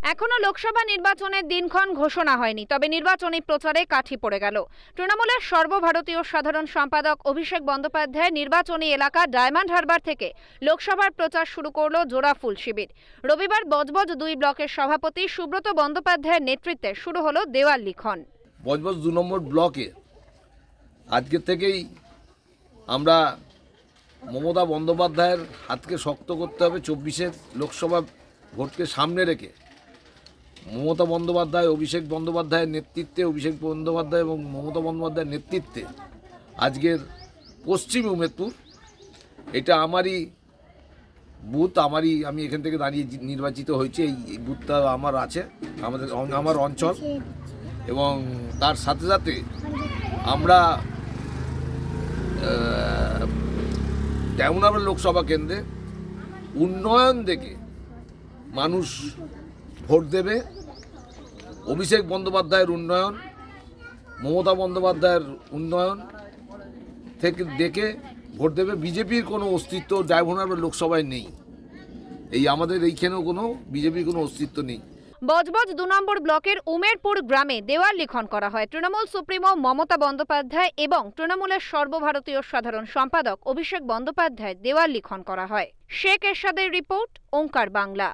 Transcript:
এখনো লোকসভা নির্বাচনের দিনক্ষণ ঘোষণা হয়নি, তবে নির্বাচনী প্রচারে কাঠি পড়ে গেল। তৃণমূলের সর্বভারতীয় সাধারণ সম্পাদক অভিষেক বন্দ্যোপাধ্যায় নির্বাচনী এলাকা ডায়মন্ড হারবার থেকে লোকসভার প্রচার শুরু করল জোড়াফুল শিবির। রবিবার বজবজ 2 ব্লকের সভাপতি সুব্রত বন্দ্যোপাধ্যায়ের নেতৃত্বে শুরু হলো দেওয়াল লিখন। বজবজ 2 নম্বর ব্লকে আজকে থেকেই আমরা মমতা বন্দ্যোপাধ্যায়ের হাতকে শক্ত করতে হবে। 24-এর লোকসভা ভোটকে সামনে রেখে মমতা বন্দ্যোপাধ্যায়, অভিষেক বন্দ্যোপাধ্যায়ের নেতৃত্বে, অভিষেক বন্দ্যোপাধ্যায় এবং মমতা বন্দ্যোপাধ্যায়ের নেতৃত্বে আজকের পশ্চিম উমেদপুর, এটা আমারই বুথ, আমি এখান থেকে দাঁড়িয়ে নির্বাচিত হয়েছি। এই বুথটা আমার আছে, আমার অঞ্চল। এবং তার সাথে সাথে আমরা ডায়মন্ড হারবার লোকসভা কেন্দ্রে উন্নয়ন দেখে মানুষ ভোট দেবে। অভিষেক বন্দ্যোপাধ্যায়ের উন্নয়ন, মমতা বন্দ্যোপাধ্যায়ের উন্নয়ন থেকে দেখে ভোট দেবে। বিজেপির কোনো অস্তিত্ব ডায়মন্ড হারবার লোকসভায় নেই। আমাদের এইখানেও কোনো বিজেপির কোনো অস্তিত্ব নেই। বজবজ 2 নম্বর ব্লকের উমেরপুর গ্রামে দেওয়াল লিখন করা হয়। তৃণমূল সুপ্রিমো মমতা বন্দ্যোপাধ্যায় এবং তৃণমূলের সর্বভারতীয় সাধারণ সম্পাদক অভিষেক বন্দ্যোপাধ্যায় দেওয়াল লিখন করা হয়। শেখ এরশাদের রিপোর্ট, ওঙ্কার বাংলা।